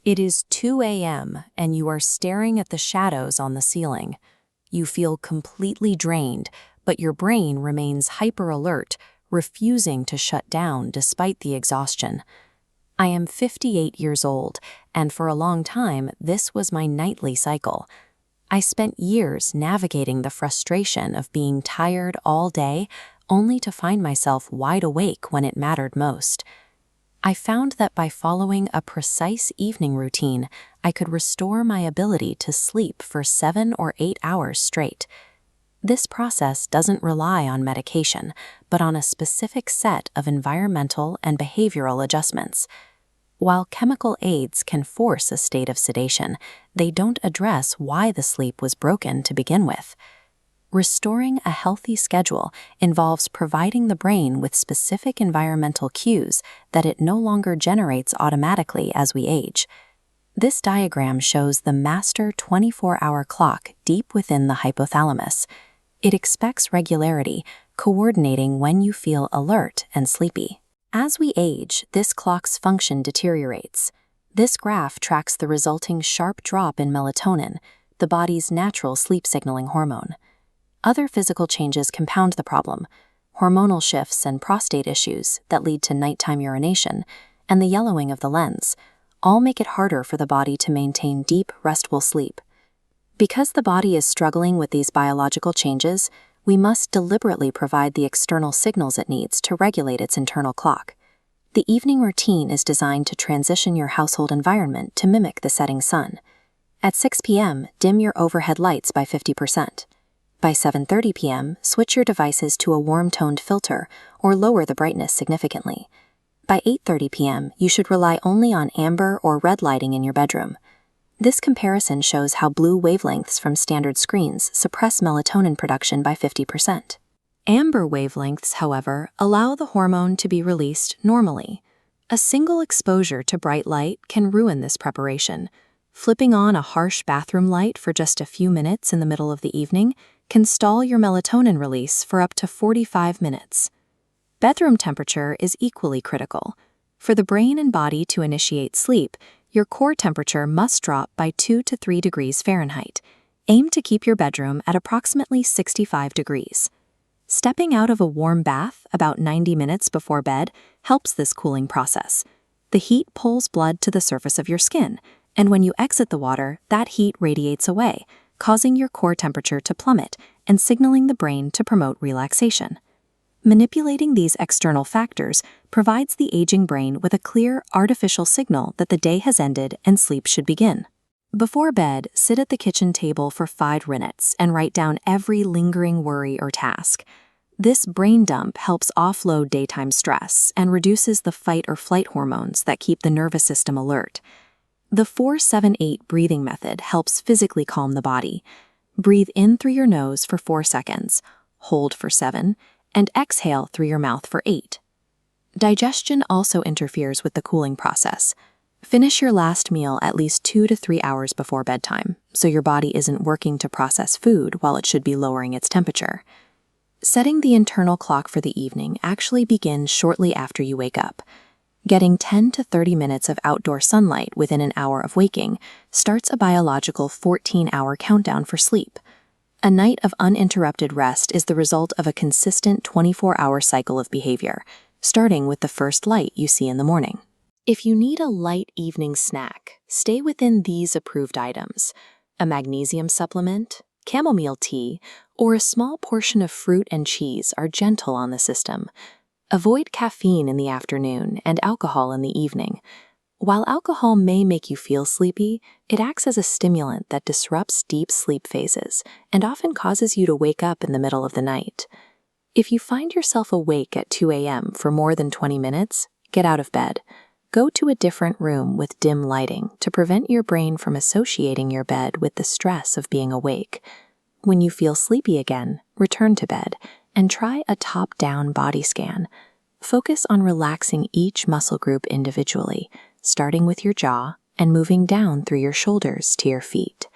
It is 2 a.m. and you are staring at the shadows on the ceiling. You feel completely drained, but your brain remains hyper-alert, refusing to shut down despite the exhaustion. I am 58 years old, and for a long time, this was my nightly cycle. I spent years navigating the frustration of being tired all day, only to find myself wide awake when it mattered most. I found that by following a precise evening routine, I could restore my ability to sleep for 7 or 8 hours straight. This process doesn't rely on medication, but on a specific set of environmental and behavioral adjustments. While chemical aids can force a state of sedation, they don't address why the sleep was broken to begin with. Restoring a healthy schedule involves providing the brain with specific environmental cues that it no longer generates automatically as we age. This diagram shows the master 24-hour clock deep within the hypothalamus. It expects regularity, coordinating when you feel alert and sleepy. As we age, this clock's function deteriorates. This graph tracks the resulting sharp drop in melatonin, the body's natural sleep signaling hormone. Other physical changes compound the problem: hormonal shifts and prostate issues that lead to nighttime urination, and the yellowing of the lens, all make it harder for the body to maintain deep, restful sleep. Because the body is struggling with these biological changes, we must deliberately provide the external signals it needs to regulate its internal clock. The evening routine is designed to transition your household environment to mimic the setting sun. At 6 p.m., dim your overhead lights by 50%. By 7:30 p.m., switch your devices to a warm-toned filter or lower the brightness significantly. By 8:30 p.m., you should rely only on amber or red lighting in your bedroom. This comparison shows how blue wavelengths from standard screens suppress melatonin production by 50%. Amber wavelengths, however, allow the hormone to be released normally. A single exposure to bright light can ruin this preparation. Flipping on a harsh bathroom light for just a few minutes in the middle of the evening can stall your melatonin release for up to 45 minutes. Bedroom temperature is equally critical. For the brain and body to initiate sleep, your core temperature must drop by 2 to 3 degrees Fahrenheit. Aim to keep your bedroom at approximately 65 degrees. Stepping out of a warm bath about 90 minutes before bed helps this cooling process. The heat pulls blood to the surface of your skin, and when you exit the water, that heat radiates away, causing your core temperature to plummet and signaling the brain to promote relaxation. Manipulating these external factors provides the aging brain with a clear, artificial signal that the day has ended and sleep should begin. Before bed, sit at the kitchen table for 5 minutes and write down every lingering worry or task. This brain dump helps offload daytime stress and reduces the fight or flight hormones that keep the nervous system alert. The 4-7-8 breathing method helps physically calm the body. Breathe in through your nose for 4 seconds, hold for 7, and exhale through your mouth for 8. Digestion also interferes with the cooling process. Finish your last meal at least 2 to 3 hours before bedtime, so your body isn't working to process food while it should be lowering its temperature. Setting the internal clock for the evening actually begins shortly after you wake up. Getting 10 to 30 minutes of outdoor sunlight within an hour of waking starts a biological 14-hour countdown for sleep. A night of uninterrupted rest is the result of a consistent 24-hour cycle of behavior, starting with the first light you see in the morning. If you need a light evening snack, stay within these approved items: a magnesium supplement, chamomile tea, or a small portion of fruit and cheese are gentle on the system. Avoid caffeine in the afternoon and alcohol in the evening. While alcohol may make you feel sleepy, it acts as a stimulant that disrupts deep sleep phases and often causes you to wake up in the middle of the night. If you find yourself awake at 2 a.m. for more than 20 minutes, get out of bed. Go to a different room with dim lighting to prevent your brain from associating your bed with the stress of being awake. When you feel sleepy again, return to bed and try a top-down body scan. Focus on relaxing each muscle group individually, starting with your jaw and moving down through your shoulders to your feet.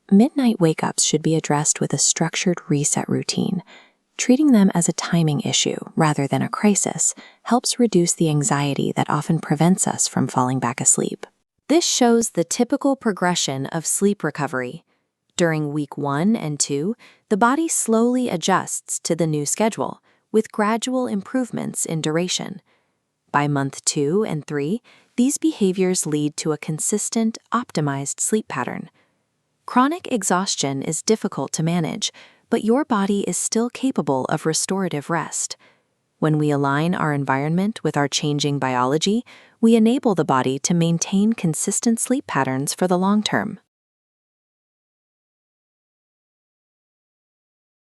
Midnight wake-ups should be addressed with a structured reset routine. Treating them as a timing issue rather than a crisis helps reduce the anxiety that often prevents us from falling back asleep. This shows the typical progression of sleep recovery. During week 1 and 2, the body slowly adjusts to the new schedule, with gradual improvements in duration. By month 2 and 3, these behaviors lead to a consistent, optimized sleep pattern. Chronic exhaustion is difficult to manage, but your body is still capable of restorative rest. When we align our environment with our changing biology, we enable the body to maintain consistent sleep patterns for the long term.